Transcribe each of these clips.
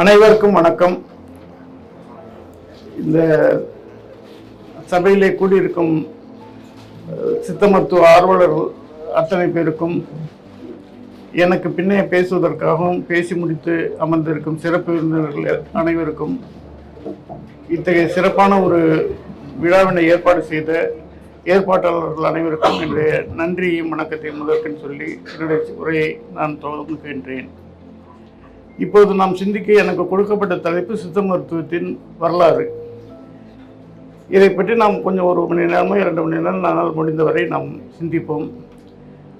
அனைவருக்கும் வணக்கம். இந்த சபையிலே கூடியிருக்கும் சித்த மருத்துவ ஆர்வலர்கள் அத்தனை பேருக்கும், எனக்கு பின்னே பேசுவதற்காகவும் பேசி முடித்து அமர்ந்திருக்கும் சிறப்பு விருந்தினர்கள் அனைவருக்கும், இத்தகைய சிறப்பான ஒரு விழாவினை ஏற்பாடு செய்த ஏற்பாட்டாளர்கள் அனைவருக்கும் என்னுடைய நன்றியையும் வணக்கத்தையும் முதற்கென்று சொல்லி என்னுடைய உரையை நான் தொடங்குகின்றேன். இப்போது நாம் சிந்திக்க எனக்கு கொடுக்கப்பட்ட தலைப்பு சித்த மருத்துவத்தின் வரலாறு. இதை பற்றி நாம் கொஞ்சம் 1 மணி நேரமோ 2 மணி நேரம் நாங்கள் முடிந்தவரை நாம் சிந்திப்போம்.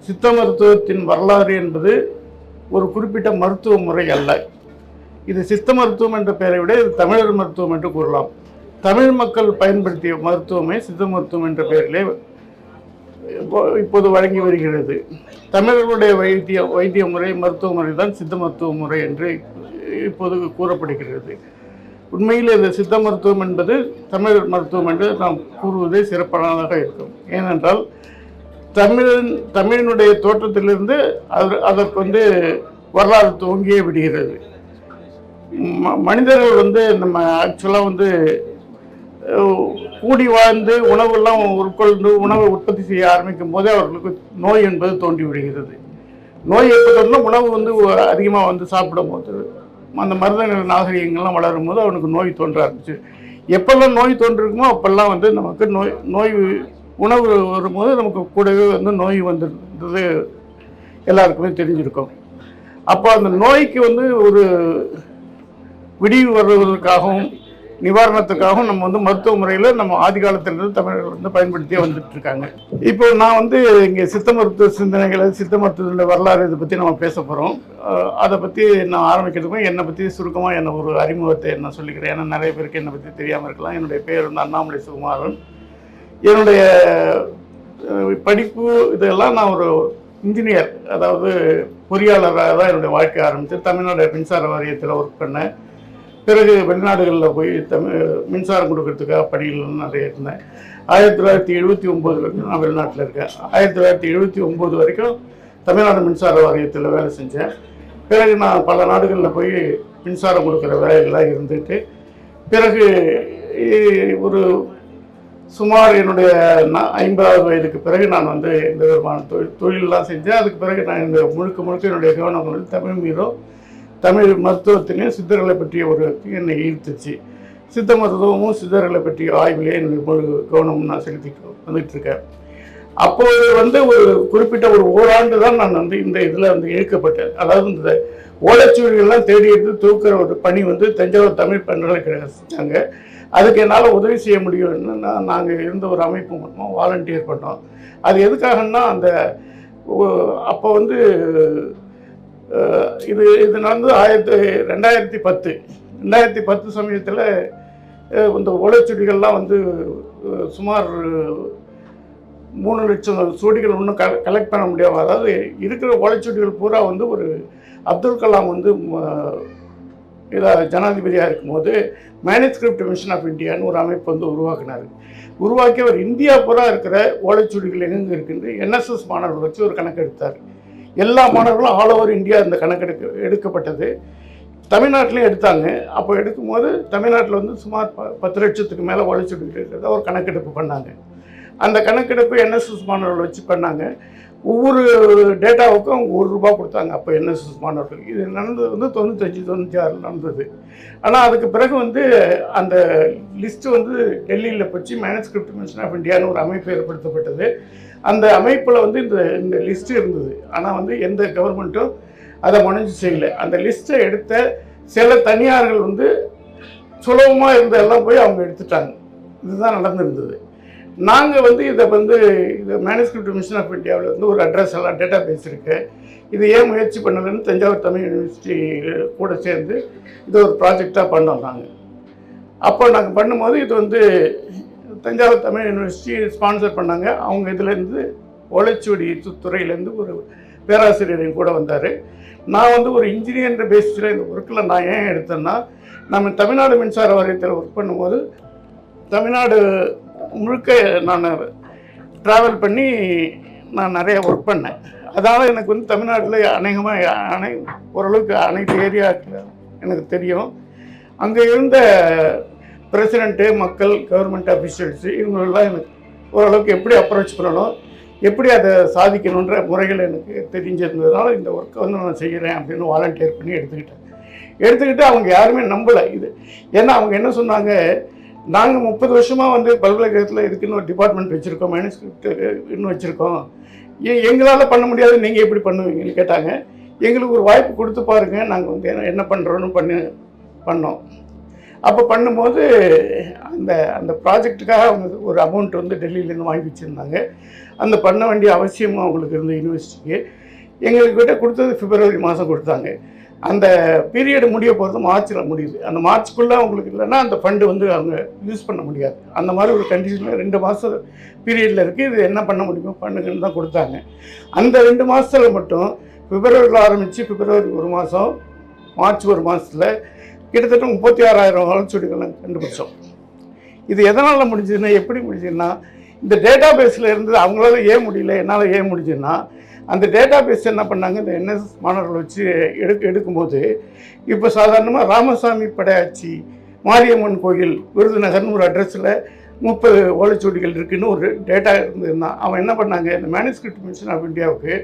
சித்த மருத்துவத்தின் வரலாறு என்பது ஒரு குறிப்பிட்ட மருத்துவ முறை அல்ல. இது சித்த மருத்துவம் என்ற பெயரை விட இது தமிழர் மருத்துவம் என்று கூறலாம். தமிழ் மக்கள் பயன்படுத்திய மருத்துவமே சித்த மருத்துவம் என்ற பெயரிலே இப்போது வழங்கி வருகிறது. தமிழர்களுடைய வைத்திய முறை மருத்துவ முறை தான் சித்த மருத்துவ முறை என்று இப்போது கூறப்படுகிறது. உண்மையில் இந்த சித்த மருத்துவம் என்பது தமிழ் மருத்துவம் என்று நாம் கூறுவதே சிறப்பானதாக இருக்கும். ஏனென்றால் தமிழினுடைய தோற்றத்திலிருந்து அதற்கு வரலாறு துவங்கியே விடுகிறது. மனிதர்கள் நம்ம ஆக்சுவலாக கூடி வாழ்ந்து உணவெல்லாம் உட்கொண்டு உணவை உற்பத்தி செய்ய ஆரம்பிக்கும் போதே அவர்களுக்கு நோய் என்பது தோன்றி விடுகிறது. நோய் ஏற்பட்டோம்னா உணவு அதிகமாக சாப்பிடும் போது அந்த மருந்த நாகரிகங்கள்லாம் வளரும் போது அவனுக்கு நோய் தோன்ற ஆரம்பிச்சு. எப்பெல்லாம் நோய் தோன்றிருக்குமோ அப்பெல்லாம் நமக்கு நோய் உணவு வரும்போது நமக்கு கூடவே நோய் வந்துருந்தது எல்லாருக்குமே தெரிஞ்சிருக்கும். அப்போ அந்த நோய்க்கு ஒரு விடிவு வருவதற்காகவும் நிவாரணத்துக்காகவும் நம்ம மருத்துவ முறையில் நம்ம ஆதி காலத்திலிருந்து தமிழர்கள் பயன்படுத்தியே வந்துட்டு இருக்காங்க. இப்போ நான் இங்கே சித்த மருத்துவ சிந்தனைகளை, சித்த மருத்துவ வரலாறு இதை பற்றி நம்ம பேச போகிறோம். அதை பற்றி நான் ஆரம்பிக்கிறதுக்கும் என்னை பற்றி சுருக்கமாக ஒரு அறிமுகத்தை நான் சொல்லிக்கிறேன். ஏன்னா நிறைய பேருக்கு என்னை பற்றி தெரியாமல் இருக்கலாம். என்னுடைய பேர் அண்ணாமலை சுகுமாரன். என்னுடைய படிப்பு இதெல்லாம் நான் ஒரு இன்ஜினியர், அதாவது பொறியாளராக தான் என்னுடைய வாழ்க்கை ஆரம்பித்து தமிழ்நாடு மின்சார வாரியத்தில் ஒர்க் பண்ணேன். பிறகு வெளிநாடுகளில் போய் மின்சாரம் கொடுக்கறதுக்காக பணிகள் நிறைய இருந்தேன். 1979 வரைக்கும் நான் வெளிநாட்டில் இருக்கேன். 1979 வரைக்கும் தமிழ்நாடு மின்சார வாரியத்தில் வேலை செஞ்சேன். பிறகு நான் பல நாடுகளில் போய் மின்சாரம் கொடுக்குற வேலைகளாக இருந்துட்டு, பிறகு ஒரு சுமார் என்னுடைய 50வது வயதுக்கு பிறகு நான் இந்த விதமான தொழிலெலாம் செஞ்சேன். அதுக்கு பிறகு நான் இந்த முழுக்க என்னுடைய கவனம் தமிழ் மீதோ தமிழ் மருத்துவத்திலையும் சித்தர்களை பற்றிய என்னை ஈர்த்துச்சு. சித்த மருத்துவமும் சித்தர்களை பற்றிய ஆய்விலே என்னுடைய முழு கவனமும் நான் செலுத்திட்டு வந்துட்டுருக்கேன். அப்போது ஒரு குறிப்பிட்ட ஓராண்டு தான் நான் இந்த இதில் இழுக்கப்பட்டேன். அதாவது இந்த ஓலைச்சுவடிகள்லாம் தேடி எடுத்து தூக்குற ஒரு பணி தஞ்சாவூர் தமிழ் பல்கலைக்கழகம் செஞ்சாங்க. அதுக்கு என்னால் உதவி செய்ய முடியும்னு நாங்கள் இருந்த ஒரு அமைப்பு பண்ணோம், வாலண்டியர் பண்ணோம். அது எதுக்காகன்னா அப்போ இது நடந்து 2010 சமயத்தில் இந்த ஓலைச்சுவடிகள்லாம் சுமார் 3 லட்சம் சுவடிகள் ஒன்றும் கலெக்ட் பண்ண முடியாமல், அதாவது இருக்கிற ஓலைச்சுவடிகள் பூரா ஒரு அப்துல் கலாம் ஜனாதிபதியாக இருக்கும்போது மேனுஸ்கிரிப்ட் மிஷன் ஆஃப் இந்தியான்னு ஒரு அமைப்பு உருவாக்கினார். உருவாக்கி அவர் இந்தியா பூரா இருக்கிற ஓலைச்சுவடிகள் எங்கே இருக்குன்னு NSS மாணவர்கள் வச்சு ஒரு கணக்கு எடுத்தார். எல்லா மாணவர்களும் ஆல் ஓவர் இந்தியா இந்த கணக்கெடுப்பு எடுக்கப்பட்டது. தமிழ்நாட்டிலையும் எடுத்தாங்க. அப்போ எடுக்கும்போது தமிழ்நாட்டில் சுமார் 10 லட்சத்துக்கு மேலே ஓலைச்சுவடிகள் இருக்கிறத ஒரு கணக்கெடுப்பு பண்ணாங்க. அந்த கணக்கெடுப்பு NSS மாணவர்கள் வச்சு பண்ணாங்க. ஒவ்வொரு டேட்டாவுக்கும் அவங்க ₹1 கொடுத்தாங்க அப்போ NSS மாணவர்கள். இது நடந்தது 95-96 நடந்தது. ஆனால் அதுக்கு பிறகு அந்த லிஸ்ட்டு டெல்லியில் போச்சு. மேனுஸ்கிரிப்ட் மிஷன் ஆஃப் இந்தியான்னு ஒரு அமைப்பு ஏற்படுத்தப்பட்டது. அந்த அமைப்பில் இந்த லிஸ்ட்டு இருந்தது. ஆனால் எந்த கவர்மெண்ட்டும் அதை முனைஞ்சு செய்யலை. அந்த லிஸ்ட்டை எடுத்த சில தனியார்கள் சுலபமாக இருந்தெல்லாம் போய் அவங்க எடுத்துட்டாங்க. இதுதான் நடந்திருந்தது. நாங்கள் இதை இது மேனுஸ்கிரிப்ட் மிஷன் ஆஃப் இந்தியாவில் ஒரு அட்ரஸ் எல்லாம் டேட்டா பேஸ் இருக்குது. இது ஏன் முயற்சி பண்ணலன்னு தஞ்சாவூர் தமிழ் யூனிவர்சிட்டி கூட சேர்ந்து இது ஒரு ப்ராஜெக்டாக பண்ணோம் நாங்கள். அப்போ நாங்கள் பண்ணும்போது இது தஞ்சாவூர் தமிழ் யூனிவர்சிட்டி ஸ்பான்சர் பண்ணாங்க. அவங்க இதுலேருந்து ஓலைச்சுவடி துறையிலேருந்து ஒரு பேராசிரியரையும் கூட வந்தார். நான் ஒரு இன்ஜினியர் பேசிஸில் இந்த ஒர்க்கில் நான் ஏன் எடுத்தேன்னா, நம்ம தமிழ்நாடு மின்சார வாரியத்தில் ஒர்க் பண்ணும்போது தமிழ்நாடு முழுக்க நான் ட்ராவல் பண்ணி நான் நிறைய ஒர்க் பண்ணேன். அதனால் எனக்கு தமிழ்நாட்டில் அநேகமாக ஓரளவுக்கு அனைத்து ஏரியாவுக்கு எனக்கு தெரியும். அங்கே இருந்த பிரசிடெண்ட்டு, மக்கள், கவர்மெண்ட் அஃபிஷியல்ஸு இவங்களெல்லாம் எனக்கு ஓரளவுக்கு எப்படி அப்ரோச் பண்ணணும், எப்படி அதை சாதிக்கணுன்ற முறைகள் எனக்கு தெரிஞ்சிருந்ததுனால இந்த ஒர்க்கை வந்து நான் செய்கிறேன் அப்படின்னு வாலண்டியர் பண்ணி எடுத்துக்கிட்டு அவங்க யாருமே நம்பலை இது. ஏன்னா அவங்க என்ன சொன்னாங்க, நாங்கள் 30 வருஷமாக வந்து பல்கலைக்கழகத்தில் இதுக்குன்னு ஒரு டிபார்ட்மெண்ட் வச்சுருக்கோம், மேனுஸ்கிரிப்ட் இன்னும் வச்சுருக்கோம், எங்களால் பண்ண முடியாது, நீங்கள் எப்படி பண்ணுவீங்கன்னு கேட்டாங்க. எங்களுக்கு ஒரு வாய்ப்பு கொடுத்து பாருங்கள், நாங்கள் வந்து என்ன பண்ணுறோன்னு பண்ணோம். அப்போ பண்ணும்போது அந்த அந்த ப்ராஜெக்டுக்காக அவங்க ஒரு அமௌண்ட் வந்து டெல்லியிலேருந்து வாங்கி வச்சுருந்தாங்க. அந்த பண்ண வேண்டிய அவசியமும் அவங்களுக்கு இருந்த யூனிவர்சிட்டிக்கு. எங்களுக்கு கிட்ட கொடுத்தது பிப்ரவரி மாதம் கொடுத்தாங்க. அந்த பீரியடு முடிய போகிறது மார்ச்சில் முடியுது. அந்த மார்ச்சுக்குள்ளே அவங்களுக்கு இல்லைன்னா அந்த ஃபண்டு வந்து அவங்க யூஸ் பண்ண முடியாது. அந்த மாதிரி ஒரு கண்டிஷனில் 2 மாதம் பீரியடில் இருக்குது. இது என்ன பண்ண முடியுமோ பண்ணுங்கன்னு தான் கொடுத்தாங்க. அந்த 2 மாதத்தில் மட்டும் பிப்ரவரியில் ஆரம்பித்து பிப்ரவரி 1 மாதம், மார்ச் 1 மாதத்தில் கிட்டத்தட்ட 36,000 வளர்ச்சிகளை கண்டுபிடிச்சோம். இது எதனால் முடிஞ்சதுன்னா, எப்படி முடிஞ்சதுன்னா, இந்த டேட்டா பேஸில் இருந்து அவங்களால ஏன் முடியல, என்னால் ஏன் முடிஞ்சுன்னா, அந்த டேட்டா பேஸ் என்ன பண்ணாங்க, இந்த என்எஸ்எஸ் மாணவர்களை வச்சு எடுக்கும்போது இப்போ சாதாரணமாக ராமசாமி படையாச்சி மாரியம்மன் கோயில் விருதுநகர்னு ஒரு அட்ரஸில் 30 ஓலைச்சுவடிகள் இருக்குதுன்னு ஒரு டேட்டா இருந்ததுன்னா, அவன் என்ன பண்ணாங்க, இந்த மேனுஸ்கிரிப்ட் மிஷன் ஆஃப் இந்தியாவுக்கு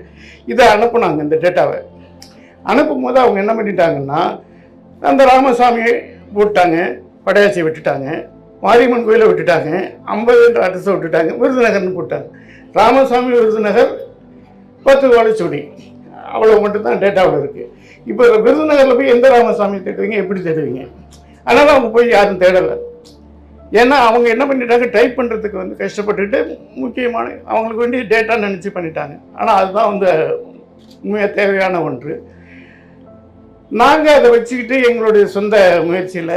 இதை அனுப்புனாங்க. இந்த டேட்டாவை அனுப்பும் போது அவங்க என்ன பண்ணிட்டாங்கன்னா, அந்த ராமசாமியை போட்டாங்க, படையாச்சியை விட்டுட்டாங்க, மாரியம்மன் கோயிலை விட்டுட்டாங்க, 50 அட்ரஸை விட்டுட்டாங்க, விருதுநகர்னு போட்டாங்க. ராமசாமி விருதுநகர் 10 ஓலைச்சுவடி, அவ்வளோ மட்டும்தான் டேட்டாவில் இருக்குது. இப்போ விருதுநகரில் போய் எந்த ராமசாமி தேடுவீங்க, எப்படி தேடுவீங்க? அதனால் அவங்க போய் யாரும் தேடலை. ஏன்னா அவங்க என்ன பண்ணிட்டாங்க, டைப் பண்ணுறதுக்கு வந்து கஷ்டப்பட்டுட்டு முக்கியமான அவங்களுக்கு வேண்டிய டேட்டா நினச்சி பண்ணிட்டாங்க. ஆனால் அதுதான் வந்து உண்மையாக தேவையான ஒன்று. நாங்கள் அதை வச்சுக்கிட்டு எங்களுடைய சொந்த முயற்சியில்,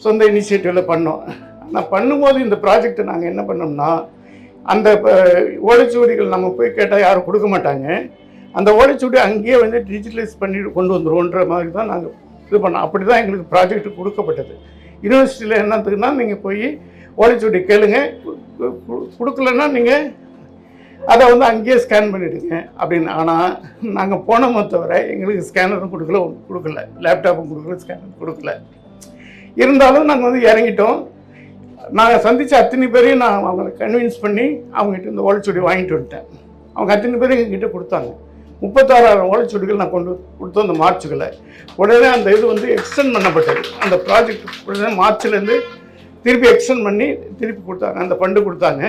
சொந்த இனிஷியேட்டிவில் பண்ணோம். ஆனால் பண்ணும்போது இந்த ப்ராஜெக்டை நாங்கள் என்ன பண்ணோம்னா, அந்த ஓலைச்சுவடிகள் நம்ம போய் கேட்டால் யாரும் கொடுக்க மாட்டாங்க. அந்த ஓலைச்சுவடி அங்கேயே வந்து டிஜிட்டலைஸ் பண்ணி கொண்டு வந்துடுவோன்ற மாதிரி தான் நாங்கள் இது பண்ணோம். அப்படி தான் எங்களுக்கு ப்ராஜெக்ட் கொடுக்கப்பட்டது. யூனிவர்சிட்டியில் என்னத்துக்குன்னா, நீங்கள் போய் ஓலைச்சுவடி கேளுங்க, கொடுக்கலன்னா நீங்கள் அதை வந்து அங்கேயே ஸ்கேன் பண்ணிவிடுங்க அப்படின்னு. ஆனால் நாங்கள் போனோமோ தவிர எங்களுக்கு ஸ்கேனரும் கொடுக்கல, லேப்டாப்பும் கொடுக்கல, ஸ்கேனரும் கொடுக்கல. இருந்தாலும் நாங்கள் வந்து இறங்கிட்டோம். நாங்கள் சந்தித்த அத்தனை பேரையும் நான் அவங்களை கன்வின்ஸ் பண்ணி அவங்ககிட்ட இந்த ஓலைச்சுவடி வாங்கிட்டு வந்துட்டேன். அவங்க அத்தனை பேரும் எங்ககிட்ட கொடுத்தாங்க. 36,000 ஓலைச்சுவடிகள் நான் கொடுத்தோம் அந்த மார்ச்சுகளை. உடனே அந்த இது வந்து எக்ஸ்டெண்ட் பண்ணப்பட்டது. அந்த ப்ராஜெக்ட் உடனே மார்ச்லேருந்து திருப்பி எக்ஸ்டெண்ட் பண்ணி திருப்பி கொடுத்தாங்க, அந்த ஃபண்டு கொடுத்தாங்க.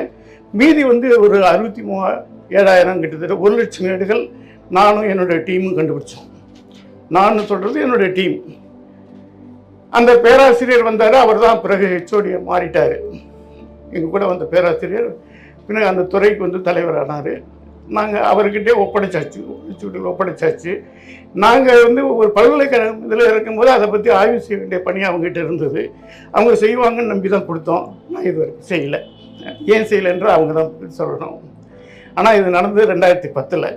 மீதி வந்து ஒரு 63,000 கிட்டத்தட்ட 1 லட்சம் ஏடுகள் நானும் என்னுடைய டீமும் கண்டுபிடிச்சோம். நான் சொல்கிறது என்னுடைய டீம். அந்த பேராசிரியர் வந்தார், அவர் தான் பிறகு ஹெச்ஓடியை மாறிட்டார். எங்கள் கூட வந்த பேராசிரியர் பின்ன அந்த துறைக்கு வந்து தலைவரானார். நாங்கள் அவர்கிட்டே ஒப்படைச்சாச்சு. நாங்கள் வந்து ஒரு பல்கலைக்கழகம் இதில் இருக்கும்போது அதை பற்றி ஆய்வு செய்ய வேண்டிய பணி அவங்ககிட்ட இருந்தது. அவங்க செய்வாங்கன்னு நம்பி தான் கொடுத்தோம். நான் இது வரைக்கும் செய்யலை. ஏன் செய்யலைன்ற அவங்க தான் சொல்லணும். ஆனால் இது நடந்தது 2010.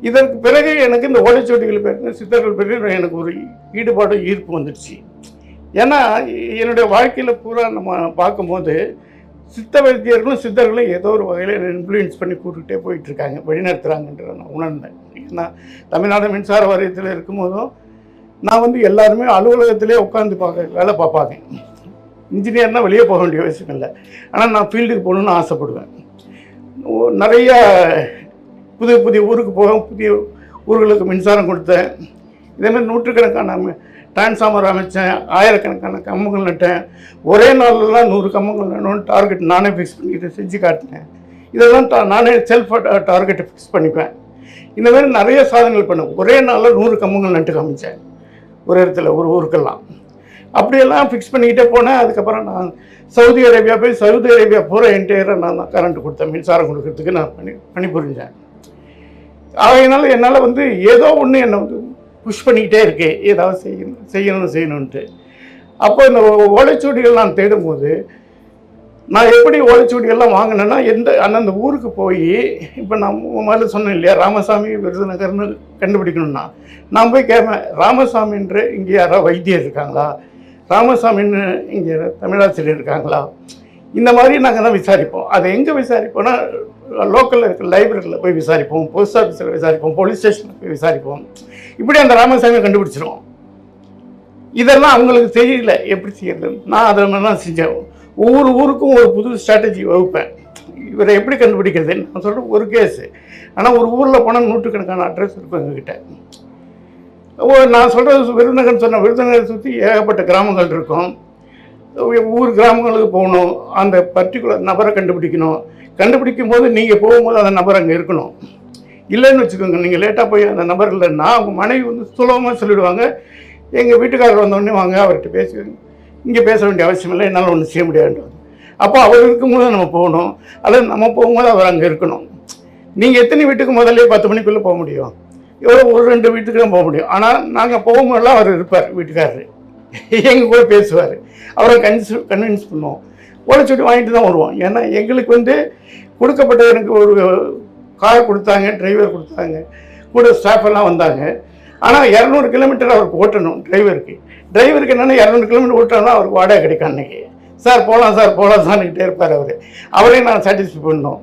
இதற்கு பிறகு எனக்கு இந்த ஓலைச்சுவடிகள் பேர், சித்தர்கள் பேர் எனக்கு ஒரு ஈடுபாடு, ஈர்ப்பு வந்துடுச்சு. ஏன்னா என்னுடைய வாழ்க்கையில் பூரா நம்ம பார்க்கும்போது சித்த வைத்தியர்களும் சித்தர்களும் ஏதோ ஒரு வகையில் இன்ஃப்ளூயன்ஸ் பண்ணி கூட்டுகிட்டே போயிட்டுருக்காங்க, வழிநடத்துகிறாங்கன்ற நான் உணர்ந்தேன். ஏன்னா தமிழ்நாடு மின்சார வாரியத்தில் இருக்கும்போதும் நான் வந்து எல்லாருமே அலுவலகத்திலே உட்காந்து வேலை பார்ப்பாங்க. இன்ஜினியர்னால் வெளியே போக வேண்டிய அவசியம் இல்லை. ஆனால் நான் ஃபீல்டுக்கு போகணுன்னு ஆசைப்படுவேன். நிறைய புதிய ஊருக்கு போவேன், புதிய ஊர்களுக்கு மின்சாரம் கொடுத்தேன். இதேமாதிரி நூற்றுக்கணக்கான டிரான்ஸ்ஃபார்மர் அமைச்சேன், ஆயிரக்கணக்கான கம்பங்கள் நட்டேன். ஒரே நாள்லாம் 100 கம்பங்கள் நடணும்னு டார்கெட் நானே ஃபிக்ஸ் பண்ணிட்டு செஞ்சு காட்டினேன். இதெல்லாம் நானே செல்ஃப் டார்கெட்டை ஃபிக்ஸ் பண்ணிப்பேன். இந்த மாதிரி நிறைய சாதனைகள் பண்ணேன். ஒரே நாளில் 100 கம்பங்கள் நட்டு காமிச்சேன் ஒரு இடத்துல, ஒரு ஊருக்கெல்லாம். அப்படியெல்லாம் ஃபிக்ஸ் பண்ணிக்கிட்டே போனேன். அதுக்கப்புறம் நான் சவுதி அரேபியா போகிற என்டையராக நான் தான் கரண்ட் கொடுத்தேன், மின்சாரம் கொடுக்கறதுக்கு நான் பணிபுரிஞ்சேன். அதனால் என்னால் வந்து ஏதோ ஒன்று என்னை வந்து புஷ் பண்ணிக்கிட்டே இருக்கேன், ஏதாவது செய்யணும்ன்ட்டு. அப்போ இந்த ஓலைச்சுவடிகள் நான் தேடும்போது நான் எப்படி ஓலைச்சுவடிகள்லாம் வாங்கினேன்னா, அந்தந்த ஊருக்கு போய், இப்போ நான் முதல்ல சொன்னேன் இல்லையா, ராமசாமி விருதுநகர்னு கண்டுபிடிக்கணும்னா நான் போய் கேட்பேன், ராமசாமின்ற இங்கே யாராவது வைத்தியர் இருக்காங்களா, ராமசாமின்னு இங்கே தமிழாசிரியர் இருக்காங்களா, இந்த மாதிரி நாங்கள் தான் விசாரிப்போம். அதை எங்கே விசாரிப்போம்னா, லோக்கலில் இருக்கிற லைப்ரரியில் போய் விசாரிப்போம், போஸ்ட் ஆஃபீஸில் விசாரிப்போம், போலீஸ் ஸ்டேஷனில் போய் விசாரிப்போம். இப்படி அந்த ராமசாமியை கண்டுபிடிச்சிருவோம். இதெல்லாம் அவங்களுக்கு தெரியல எப்படி செய்யறது. நான் அதை மாதிரிலாம் செஞ்சேன். ஒவ்வொரு ஊருக்கும் ஒரு புது ஸ்ட்ராட்டஜி வகுப்பேன். இவரை எப்படி கண்டுபிடிக்கிறது நான் சொல்கிறேன். ஒரு கேஸு ஆனால் ஒரு ஊரில் போனால் நூற்றுக்கணக்கான அட்ரஸ் இருக்கும் எங்ககிட்ட. நான் சொல்கிறது விருதுநகர்னு சொன்ன விருதுநகரை சுற்றி ஏகப்பட்ட கிராமங்கள் இருக்கும். ஊர் கிராமங்களுக்கு போகணும், அந்த பர்டிகுலர் நபரை கண்டுபிடிக்கணும். கண்டுபிடிக்கும் போது நீங்கள் போகும்போது அந்த நபர் அங்கே இருக்கணும். இல்லைன்னு வச்சுக்கோங்க, நீங்கள் லேட்டாக போய் அந்த நபர் இல்லைன்னா அவங்க மனைவி வந்து சுலபமாக சொல்லிவிடுவாங்க, எங்கள் வீட்டுக்காரர் வந்தோடனே வாங்க அவர்கிட்ட பேசுவாங்க, இங்கே பேச வேண்டிய அவசியம் இல்லை, என்னால் ஒன்றும் செய்ய முடியாது. அப்போ அவர் இருக்கும்போது நம்ம போகணும், அல்லது நம்ம போகும்போது அவர் அங்கே இருக்கணும். நீங்கள் எத்தனை வீட்டுக்கு முதல்ல 10 மணிக்குள்ளே போக முடியும்? எவ்வளோ ஒரு 2 வீட்டுக்கு தான் போக முடியும். ஆனால் நாங்கள் போகும்போதெல்லாம் அவர் இருப்பார், வீட்டுக்காரரு எங்கள் கூட பேசுவார். அவரை கன்வின்ஸ் பண்ணுவோம். ஓலைச்சுவடி வாங்கிட்டு தான் வருவோம். ஏன்னா எங்களுக்கு வந்து கொடுக்கப்பட்ட எனக்கு ஒரு கார் கொடுத்தாங்க, டிரைவர் கொடுத்தாங்க, கூட ஸ்டாஃப் எல்லாம் வந்தாங்க. ஆனால் 200 கிலோமீட்டர் அவருக்கு ஓட்டணும் டிரைவருக்கு என்னென்னா 200 கிலோமீட்டர் ஓட்டணும்னா அவருக்கு வாடகை கிடைக்கும். அன்றைக்கி சார் போகலாம் சார்ன்னுக்கிட்டே இருப்பார் அவரையும் நான் சாட்டிஸ்ஃபை பண்ணோம்.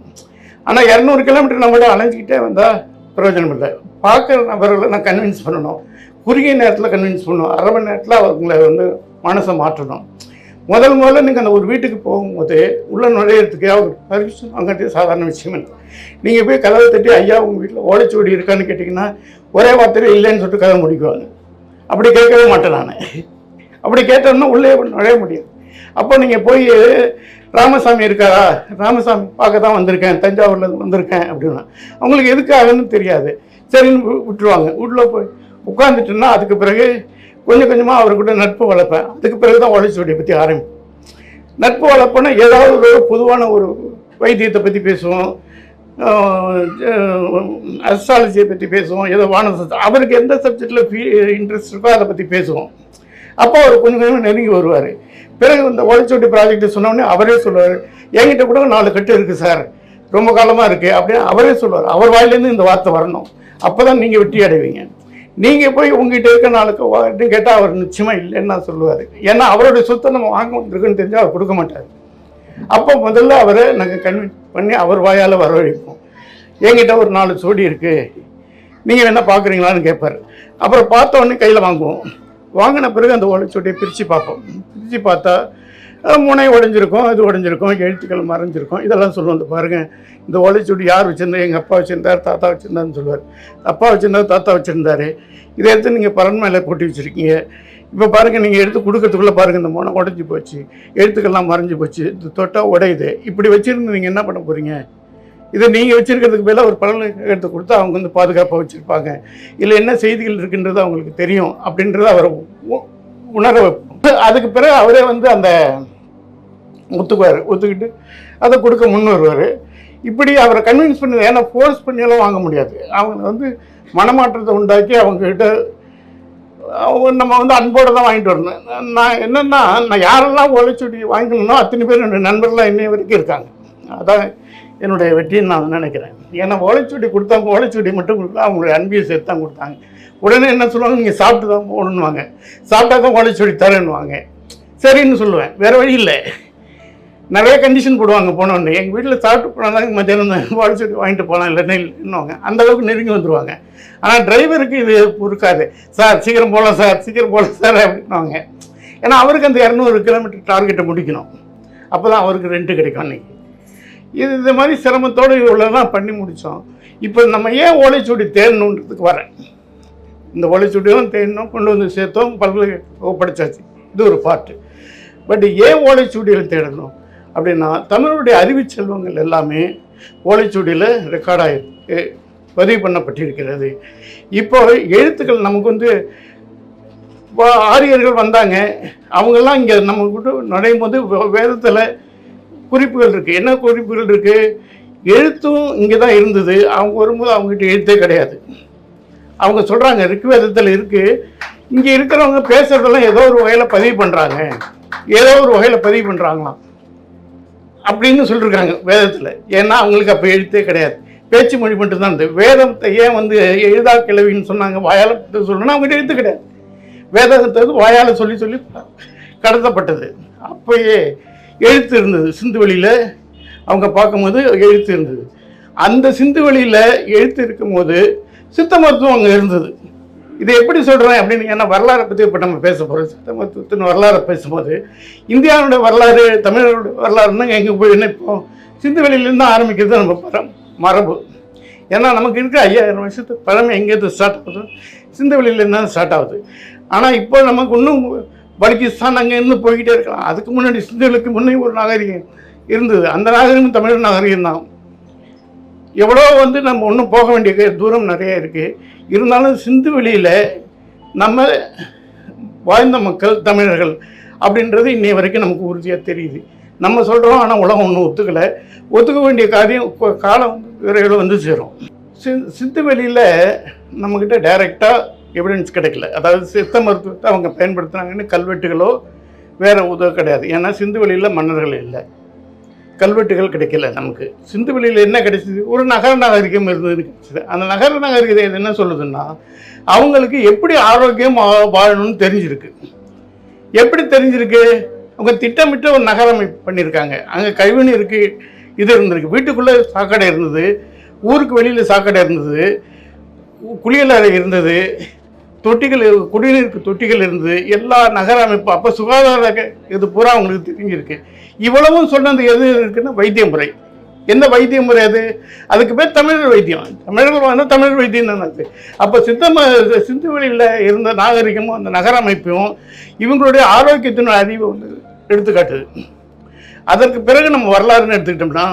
ஆனால் 200 கிலோமீட்டர் நம்மளோட அலைஞ்சிக்கிட்டே வந்தால் பிரயோஜனம் இல்லை. பார்க்குற நபர்களை நான் கன்வின்ஸ் பண்ணணும், குறுகிய நேரத்தில் கன்வின்ஸ் பண்ணணும், அரை மணி நேரத்தில் அவங்களை வந்து மனசை மாற்றணும். முதல்ல நீங்கள் அந்த ஒரு வீட்டுக்கு போகும்போது உள்ளே நுழையிறதுக்கு அவங்க பர்மிஷன் வாங்கிறது சாதாரண விஷயம் இல்லை. நீங்கள் போய் கதவை தட்டி ஐயா உங்கள் வீட்டில் ஓலைச்சுவடி இருக்கான்னு கேட்டிங்கன்னா ஒரே வார்த்தையில் இல்லைன்னு சொல்லிட்டு கதை முடிக்குவாங்க. அப்படி கேட்கவே மாட்டேன் நான். அப்படி கேட்டோம்னா உள்ளே நுழைய முடியாது. அப்போ நீங்கள் போய் ராமசாமி இருக்காரா, ராமசாமி பார்க்க தான் வந்திருக்கேன், தஞ்சாவூரில் வந்திருக்கேன் அப்படின்னா அவங்களுக்கு எதுக்காகன்னு தெரியாது. சரின்னு விட்டுருவாங்க. உள்ளே போய் உட்காந்துட்டுன்னா அதுக்கு பிறகு கொஞ்சம் கொஞ்சமாக அவர்கிட்ட நட்பு வளர்ப்பேன். அதுக்கு பிறகு தான் ஓலைச்சுவடியை பற்றி ஆரம்பிப்பேன். நட்பு வளர்ப்போன்னா ஏதாவது ஒரு பொதுவான ஒரு வைத்தியத்தை பற்றி பேசுவோம், அஸ்ட்ராலஜியை பற்றி பேசுவோம், ஏதோ அவருக்கு எந்த சப்ஜெக்டில் இன்ட்ரெஸ்ட் இருக்கோ அதை பற்றி பேசுவோம். அப்போ அவர் கொஞ்சம் கொஞ்சமாக நெருங்கி வருவார். பிறகு இந்த ஓலைச்சுவடி ப்ராஜெக்ட் சொன்னோடனே அவரே சொல்லுவார், என்கிட்ட கூட 4 கட்டு இருக்குது சார், ரொம்ப காலமாக இருக்குது அப்படின்னு அவரே சொல்லுவார். அவர் வாயிலேருந்து இந்த வார்த்தை வரணும், அப்போ தான் நீங்கள் வெற்றி அடைவீங்க. நீங்கள் போய் உங்ககிட்ட இருக்க 4 கேட்டால் அவர் நிச்சயமாக இல்லைன்னு நான் சொல்லுவார். ஏன்னா அவருடைய சொத்தை நம்ம வாங்க வந்துருக்குன்னு தெரிஞ்சால் அவர் கொடுக்க மாட்டார். அப்போ முதல்ல அவரை நாங்கள் கன்வின்ஸ் பண்ணி அவர் வாயால் வரவழைப்போம். என்கிட்ட ஒரு 4 சோடி இருக்குது, நீங்கள் என்ன பார்க்குறீங்களான்னு கேட்பார். அப்புறம் பார்த்த உடனே கையில் வாங்குவோம். வாங்கின பிறகு அந்த ஓலைச்சுவடியை பிரித்து பார்ப்போம். பிரித்து பார்த்தா முனை உடைஞ்சிருக்கும், அது உடைஞ்சிருக்கும், எழுத்துக்கள் மறைஞ்சிருக்கும், இதெல்லாம் சொல்லுவோம். இந்த பாருங்கள், இந்த ஓலைச்சுவடி யார் வச்சுருந்தா, எங்கள் அப்பா வச்சுருந்தார், தாத்தா வச்சுருந்தாருன்னு சொல்லுவார். அப்பா வச்சுருந்தார், தாத்தா வச்சுருந்தாரு, இதை எடுத்து நீங்கள் பரன் மேலே போட்டி வச்சுருக்கீங்க. இப்போ பாருங்கள், நீங்கள் எடுத்து கொடுக்கறதுக்குள்ளே பாருங்கள், இந்த முனை உடஞ்சி போச்சு, எழுத்துக்கள்லாம் மறைஞ்சி போச்சு, இது தொட்டால் உடையுது. இப்படி வச்சுருந்து நீங்கள் என்ன பண்ண போகிறீங்க? இதை நீங்கள் வச்சுருக்கிறதுக்கு மேலே ஒரு பலன் எடுத்து கொடுத்தா அவங்க வந்து பாதுகாப்பாக வச்சுருப்பாங்க, இல்லை என்ன செய்திகள் இருக்குன்றது அவங்களுக்கு தெரியும் அப்படின்றத அவரை உணர வைப்போம். அதுக்கு பிறகு அவரே வந்து அந்த ஒத்துக்கிட்டு அதை கொடுக்க முன் வருவார். இப்படி அவரை கன்வின்ஸ் பண்ணி, ஏன்னா ஃபோர்ஸ் பண்ணியெல்லாம் வாங்க முடியாது. அவங்க வந்து மனமாற்றத்தை உண்டாக்கி அவங்ககிட்ட நம்ம வந்து அன்போடு தான் வாங்கிட்டு வரணும். நான் என்னென்னா, நான் யாரெல்லாம் ஓலைச்சுவடி வாங்கிக்கணும்னோ அத்தனை பேர் என்னுடைய நண்பர்கள்லாம் இன்னைய வரைக்கும் இருக்காங்க. அதான் என்னுடைய வெற்றின்னு நான் நினைக்கிறேன். ஏன்னா ஓலைச்சுவடி கொடுத்தாங்க, ஓலைச்சுவடி மட்டும் கொடுத்தா அவங்களுடைய அன்பியை சேர்த்து தான் கொடுத்தாங்க. உடனே என்ன சொல்லுவாங்க, நீங்கள் சாப்பிட்டு தான் போகணுன்னுவாங்க, சாப்பிட்டா தான் ஓலைச்சுவடி தரேன்னுவாங்க. சரின்னு சொல்லுவேன், வேறு வழி இல்லை. நிறைய கண்டிஷன் போடுவாங்க. போனோடனே எங்கள் வீட்டில் சாப்பிட்டு போனாங்க, மத்தியானம் ஓலைச்சுவடி வாங்கிட்டு போகலாம், இல்லைன்னா இல்லைன்னுவாங்க. அந்தளவுக்கு நெருங்கி வந்துடுவாங்க. ஆனால் டிரைவருக்கு இது பொறுக்காது. சார் சீக்கிரம் போகலாம் சார், சீக்கிரம் போகலாம் சார் அப்படின்னுவாங்க. ஏன்னா அவருக்கு அந்த 200 கிலோமீட்டர் டார்கெட்டை முடிக்கணும், அப்போ தான் அவருக்கு ரெண்ட்டு கிடைக்கும். அன்றைக்கி இது மாதிரி சிரமத்தோடு இவ்வளோதான் பண்ணி முடித்தோம். இப்போ நம்ம ஏன் ஓலைச்சுவடி தேடணுன்றதுக்கு வரேன். இந்த ஓலைச்சுவடியும் தேடணும், கொண்டு வந்து சேர்த்தோம், பல்கலைக்கழகம் படித்தாச்சு, இது ஒரு பார்ட்டு. பட் ஏன் ஓலைச்சுவடியில் தேடணும் அப்படின்னா, தமிழுடைய அறிவுச்செல்வங்கள் எல்லாமே ஓலைச்சுவடியில் ரெக்கார்டாகிருக்கு, பதிவு பண்ணப்பட்டிருக்கிறது. இப்போ எழுத்துக்கள் நமக்கு வந்து ஆரியர்கள் வந்தாங்க, அவங்கெல்லாம் இங்கே நம்ம கூட நுழையும் போது வேதத்தில் குறிப்புகள் இருக்குது. என்ன குறிப்புகள் இருக்குது? எழுத்தும் இங்கே தான் இருந்தது. அவங்க வரும்போது அவங்ககிட்ட எழுத்தே கிடையாது. அவங்க சொல்கிறாங்க ரிக்வேதத்தில் இருக்குது, இங்கே இருக்கிறவங்க பேசுகிறதெல்லாம் ஏதோ ஒரு வகையில் பதிவு பண்ணுறாங்க, ஏதோ ஒரு வகையில் பதிவு பண்ணுறாங்களாம் அப்படின்னு சொல்லியிருக்காங்க வேதத்தில். ஏன்னா அவங்களுக்கு அப்போ எழுத்தே கிடையாது, பேச்சு மொழி மட்டும்தான் இருந்தது. வேதத்தை ஏன் வந்து எழுதா கிழவின்னு சொன்னாங்க, வாயால் சொல்லணும்னா அவங்ககிட்ட எழுத்து கிடையாது. வேதத்தை வாயால் சொல்லி சொல்லி கடத்தப்பட்டது. அப்போயே எழுத்து இருந்தது. சிந்து வெளியில் அவங்க பார்க்கும்போது எழுத்து இருந்தது. அந்த சிந்து வெளியில் எழுத்து இருக்கும்போது சித்த மருத்துவம் அங்கே இருந்தது. இதை எப்படி சொல்கிறேன் அப்படின்னு, ஏன்னா வரலாறை பற்றி இப்போ நம்ம பேச போகிறோம். சித்த மருத்துவத்தின் வரலாறை பேசும்போது இந்தியாவுடைய வரலாறு, தமிழர்களுடைய வரலாறுன்னா எங்கே போய் நினைப்போம்? சிந்துவெளியிலேருந்து ஆரம்பிக்கிறது நம்ம மரபு. ஏன்னா நமக்கு இருக்கிற 5000 வருஷத்து பழமை எங்கேருந்து ஸ்டார்ட் ஆகுது? சிந்துவெளியிலேருந்து தான் ஸ்டார்ட் ஆகுது. ஆனால் இப்போ நமக்கு இன்னும் பலுக்கிஸ்தான் அங்கே இருந்து போய்கிட்டே இருக்கலாம். அதுக்கு முன்னாடி சிந்துவெளிக்கு முன்னே ஒரு நாகரிகம் இருந்தது. அந்த நாகரிகம் தமிழ் நாகரிகம் தான். எவ்வளோ நம்ம ஒன்றும் போக வேண்டிய தூரம் நிறைய இருக்குது. இருந்தாலும் சிந்துவெளியில் நம்ம வாழ்ந்த மக்கள் தமிழர்கள் அப்படின்றது இன்னைய வரைக்கும் நமக்கு உறுதியாக தெரியுது. நம்ம சொல்கிறோம், ஆனால் உலகம் ஒன்றும் ஒத்துக்க வேண்டிய காலம் விரைவில் சேரும். சிந்துவெளியில் நம்மக்கிட்ட டைரெக்டாக எவிடன்ஸ் கிடைக்கல. அதாவது சித்த மருத்துவத்தை அவங்க பயன்படுத்துனாங்கன்னு கல்வெட்டுகளோ வேறு உதவி கிடையாது. ஏன்னா சிந்துவெளியில் மன்னர்கள் இல்லை, கல்வெட்டுகள் கிடைக்கல. நமக்கு சிந்துவெளியில் என்ன கிடைச்சிது? ஒரு நகர நாகரிகம் இருந்ததுன்னு கிடைச்சிது. அந்த நகர நாகரிகம் என்ன சொல்லுதுன்னா, அவங்களுக்கு எப்படி ஆரோக்கியம் வாழணும்னு தெரிஞ்சிருக்கு. எப்படி தெரிஞ்சிருக்கு? அவங்க திட்டமிட்டு ஒரு நகரமைப்பு பண்ணியிருக்காங்க. அங்கே கைவினை இருக்குது, இது இருந்திருக்கு. வீட்டுக்குள்ளே சாக்கடை இருந்தது, ஊருக்கு வெளியில் சாக்கடை இருந்தது, குளியலறை இருந்தது, தொட்டிகள், குடிநீருக்கு தொட்டிகள் இருந்தது, எல்லா நகர அமைப்பு. அப்போ சுகாதார இது பூரா அவங்களுக்கு தெரிஞ்சிருக்கு. இவ்வளவும் சொன்னது எது இருக்குன்னா வைத்திய முறை. என்ன வைத்திய முறை அது? அதுக்கு பேர் தமிழர் வைத்தியம். தமிழர்கள் வந்து தமிழர் வைத்தியம் தான் அது. அப்போ சிந்துவெளியில் இருந்த நாகரிகமும் அந்த நகர அமைப்பும் இவங்களுடைய ஆரோக்கியத்தின் அறிவை எடுத்துக்காட்டுது. அதற்கு பிறகு நம்ம வரலாறுன்னு எடுத்துக்கிட்டோம்னா,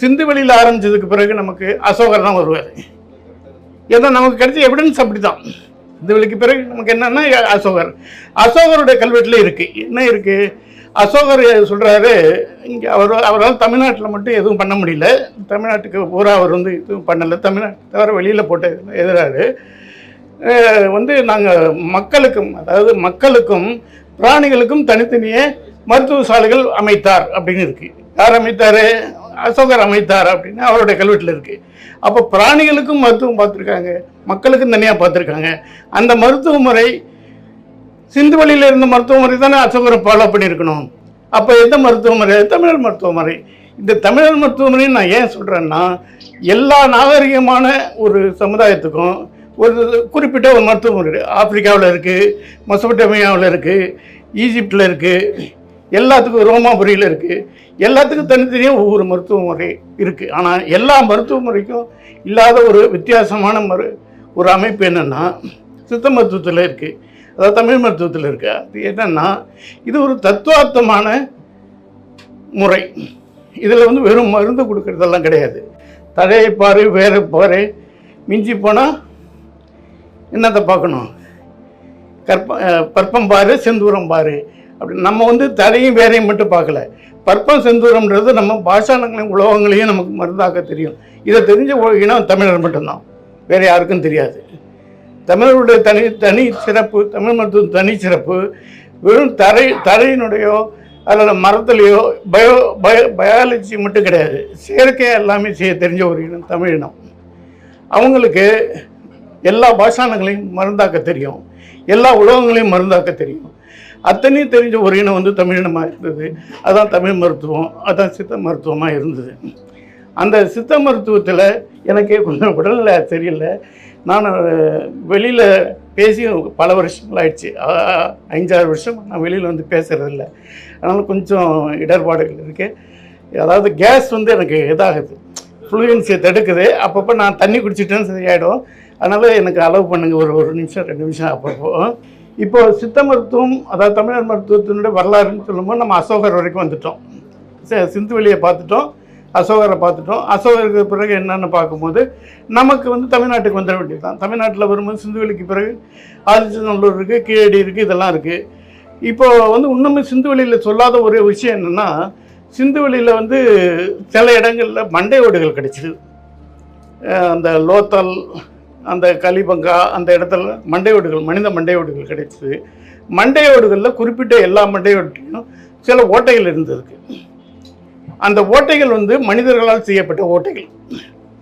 சிந்துவெளியில் ஆரம்பித்ததுக்கு பிறகு நமக்கு அசோகர் தான் வருவார். ஏன்னா நமக்கு கிடைச்ச எவிடன்ஸ் அப்படி தான். சிந்துவெளிக்கு பிறகு நமக்கு என்னன்னா அசோகருடைய கல்வெட்டில் இருக்குது. என்ன இருக்குது? அசோகர் சொல்கிறாரு, இங்கே அவரால் தமிழ்நாட்டில் மட்டும் எதுவும் பண்ண முடியல, தமிழ்நாட்டுக்கு பூரா அவர் எதுவும் பண்ணலை, தமிழ்நாட்டை தவிர வெளியில் போட்ட எதிராரு நாங்கள் மக்களுக்கும், அதாவது மக்களுக்கும் பிராணிகளுக்கும் தனித்தனியே மருத்துவ சாலைகள் அமைத்தார் அப்படின்னு இருக்குது. யார் அமைத்தார்? அசோகர் அமைத்தார் அப்படின்னு அவருடைய கல்வெட்டில் இருக்குது. அப்போ பிராணிகளுக்கும் மருத்துவம் பார்த்துருக்காங்க, மக்களுக்கும் தனியாக பார்த்துருக்காங்க. அந்த மருத்துவ முறை சிந்துவெளியில் இருந்த மருத்துவ முறை தானே அசோகரை ஃபாலோ பண்ணியிருக்கணும். அப்போ எந்த மருத்துவ முறை? தமிழர் மருத்துவ முறை. இந்த தமிழர் மருத்துவ முறையை நான் ஏன் சொல்கிறேன்னா, எல்லா நாகரிகமான ஒரு சமுதாயத்துக்கும் ஒரு குறிப்பிட்ட ஒரு மருத்துவ முறை ஆப்பிரிக்காவில் இருக்குது, மெசபடோமியாவில் இருக்குது, ஈஜிப்டில் இருக்குது, எல்லாத்துக்கும் ரோமாபுரியில் இருக்குது. எல்லாத்துக்கும் தனித்தனியாக ஒவ்வொரு மருத்துவ முறை இருக்குது. ஆனால் எல்லா மருத்துவ முறைக்கும் இல்லாத ஒரு வித்தியாசமான ஒரு அமைப்பு என்னென்னா சித்த மருத்துவத்தில் இருக்குது, அதாவது தமிழ் மருத்துவத்தில் இருக்குது. அது என்னென்னா, இது ஒரு தத்துவார்த்தமான முறை. இதில் வெறும் மருந்து கொடுக்கறதெல்லாம் கிடையாது. தழையை பாரு, வேறு பாரு, மிஞ்சி போனால் என்னத்தை பார்க்கணும், பற்பம் பாரு, செந்தூரம் பாரு அப்படி. நம்ம தழையும் வேறையும் மட்டும் பார்க்கல. பற்பம் செந்தூரம்ன்றது நம்ம பாஷாணங்களையும் உலோகங்களையும் நமக்கு மருந்தாக்க தெரியும். இதை தெரிஞ்ச இனம் தமிழர் மட்டும்தான், வேறு யாருக்கும் தெரியாது. தமிழருடைய தனி சிறப்பு, தமிழ் மருத்துவம் தனி சிறப்பு வெறும் தரையினுடையோ அதில் மரத்துலையோ பயாலஜி மட்டும் கிடையாது, செயற்கையாக எல்லாமே செய்ய தெரிஞ்ச ஒரு இனம் தமிழ் இனம். அவங்களுக்கு எல்லா பாஷாணங்களையும் மருந்தாக்க தெரியும், எல்லா உலகங்களையும் மருந்தாக்க தெரியும். அத்தனையும் தெரிஞ்ச ஒரு இனம் தமிழினமாக இருந்தது. அதுதான் தமிழ் மருத்துவம், அதுதான் சித்த மருத்துவமாக இருந்தது. அந்த சித்த மருத்துவத்தில் எனக்கு கொஞ்சம் உடல்நிலை சரியில்லை. நான் வெளியில் பேசி பல வருஷங்கள் ஆயிடுச்சு, 5-6 வருஷம் நான் வெளியில் பேசுகிறதில்ல. அதனால் கொஞ்சம் இடர்பாடுகள் இருக்குது. அதாவது கேஸ் எனக்கு இதாகுது, ஃப்ளூயன்சியை தடுக்குது. அப்பப்போ நான் தண்ணி குடிச்சிட்டேன்னு சரியாயிடும். அதனால் எனக்கு அளவு பண்ணுங்கள், ஒரு நிமிஷம் 2 நிமிஷம் அப்பப்போ. இப்போ சித்த மருத்துவம், அதாவது தமிழர் மருத்துவத்தினுடைய வரலாறுன்னு சொல்லும்போது நம்ம அசோகர் வரைக்கும் வந்துட்டோம். சிந்துவெளியை பார்த்துட்டோம், அசோகரை பார்த்துட்டோம். அசோகருக்கு பிறகு என்னென்னு பார்க்கும்போது நமக்கு தமிழ்நாட்டுக்கு வந்துட வேண்டியது தான். தமிழ்நாட்டில் வரும்போது சிந்துவெளிக்கு பிறகு ஆதிச்சநல்லூர் இருக்குது, கீழடி இருக்குது, இதெல்லாம் இருக்குது. இப்போது இன்னுமே சிந்துவெளியில் சொல்லாத ஒரு விஷயம் என்னென்னா, சிந்துவெளியில் சில இடங்களில் மண்டை ஓடுகள் கிடைச்சிது. அந்த லோத்தல், அந்த கலிபங்கா, அந்த இடத்துல மண்டையோடுகள், மனித மண்டையோடுகள் கிடைச்சிது. மண்டையோடுகளில் குறிப்பிட்ட எல்லா மண்டையோட்டையும் சில ஓட்டைகள் இருந்ததுக்கு. அந்த ஓட்டைகள் மனிதர்களால் செய்யப்பட்ட ஓட்டைகள்.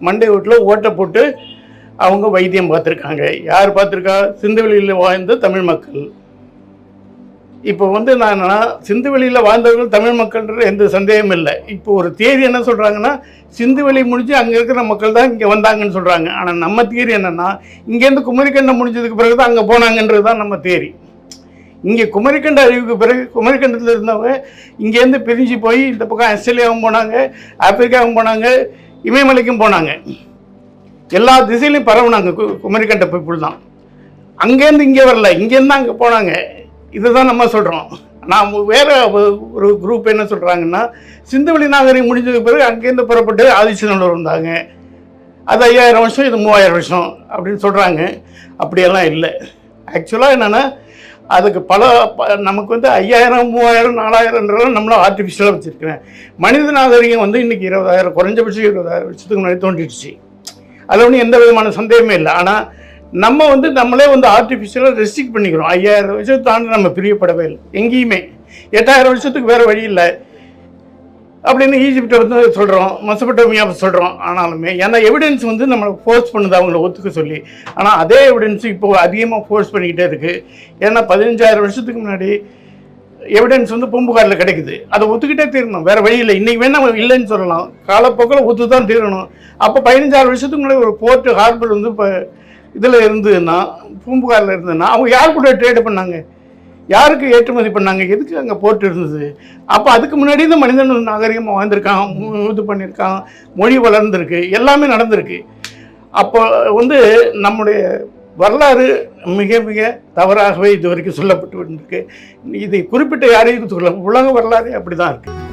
மண்டையோட்டில் ஓட்டை போட்டு அவங்க வைத்தியம் பார்த்துருக்காங்க. யார் பார்த்துருக்கா? சிந்துவெளியில் வாழ்ந்த தமிழ் மக்கள். இப்போ வந்து நான் சிந்துவெளியில் வாழ்ந்தவர்கள் தமிழ் மக்கள்ன்ற எந்த சந்தேகமும் இல்லை. இப்போ ஒரு தியரி என்ன சொல்கிறாங்கன்னா, சிந்துவெளி முடிஞ்சு அங்கே இருக்கிற மக்கள் தான் இங்கே வந்தாங்கன்னு சொல்கிறாங்க. ஆனால் நம்ம தியரி என்னென்னா, இங்கேருந்து குமரிக்கண்டம் முடிஞ்சதுக்கு பிறகு தான் அங்கே போனாங்கன்றது தான் நம்ம தியரி. இங்கே குமரிக்கண்ட அறிவுக்கு பிறகு குமரிக்கண்டத்தில் இருந்தவங்க இங்கேருந்து பிரிஞ்சு போய் இந்த பக்கம் ஆஸ்திரேலியாவும் போனாங்க, ஆப்பிரிக்காவும் போனாங்க, இமயமலைக்கும் போனாங்க. எல்லா திசையிலையும் பரவுனாங்க குமரிக்கண்ட பீப்புள் தான். அங்கேருந்து இங்கே வரல, இங்கேருந்து அங்கே போனாங்க. இதுதான் நம்ம சொல்கிறோம். நான் வேற ஒரு குரூப் என்ன சொல்கிறாங்கன்னா, சிந்துவெளி நாகரிகம் முடிஞ்சதுக்கு பிறகு அங்கேருந்து புறப்பட்டு ஆதிச்சநல்லூர் வந்தாங்க, அது 5000 வருஷம், இது 3000 வருஷம் அப்படின்னு சொல்கிறாங்க. அப்படியெல்லாம் இல்லை. ஆக்சுவலாக என்னென்னா, அதுக்கு நமக்கு வந்து 5000, 3000, 4000 நம்மளும் ஆர்டிஃபிஷியலாக வச்சுருக்கிறேன். மனித நாகரிகம் வந்து இன்றைக்கி 20,000, குறைஞ்சபட்சம் 20,000 வருஷத்துக்கு முன்னாடி தோன்றிடுச்சு. அதில் ஒன்றும் எந்த விதமான சந்தேகமே இல்லை. ஆனால் நம்ம வந்து நம்மளே வந்து ஆர்டிஃபிஷியலாக ரெஸ்ட்ரிக்ட் பண்ணிக்கிறோம். 5000 வருஷத்தை தாண்டி நம்ம பிரியப்படவே இல்லை எங்கேயுமே. 8000 வருஷத்துக்கு வேறு வழி இல்லை அப்படின்னு ஈஜிப்டை வந்து சொல்கிறோம், மெசபடோமியாவை சொல்கிறோம். ஆனாலுமே ஏன்னா எவிடன்ஸ் வந்து நம்மளை ஃபோர்ஸ் பண்ணுது அவங்கள ஒத்துக்க சொல்லி. ஆனால் அதே எவிடன்ஸ் இப்போ அதிகமாக ஃபோர்ஸ் பண்ணிக்கிட்டே இருக்குது. ஏன்னா 15,000 வருஷத்துக்கு முன்னாடி எவிடன்ஸ் வந்து பூம்புகாரில் கிடைக்குது. அதை ஒத்துக்கிட்டே தீரணும், வேறு வழி இல்லை. இன்றைக்கி வேணால் இல்லைன்னு சொல்லலாம், காலப்போக்கில் ஒத்து தான் தீரணும். அப்போ 15,000 வருஷத்துக்கு முன்னாடி ஒரு போர்ட்டு ஹார்பர் வந்து இப்போ இதில் இருந்ததுன்னா, பூம்புகாரில் இருந்ததுன்னா அவங்க யார் கூட ட்ரேடு பண்ணாங்க, யாருக்கு ஏற்றுமதி பண்ணாங்க, எதுக்கு அங்கே போர்ட் இருந்தது? அப்போ அதுக்கு முன்னாடி தான் மனிதன் நாகரிகமாக வாழ்ந்திருக்கான், இது பண்ணியிருக்கான், மொழி வளர்ந்துருக்கு, எல்லாமே நடந்திருக்கு. அப்போ வந்து நம்முடைய வரலாறு மிக மிக தவறாகவே இது வரைக்கும் சொல்லப்பட்டு இருக்கு. இதை குறிப்பிட்ட யாரையும் சொல்ல, உலக வரலாறு அப்படி தான் இருக்குது.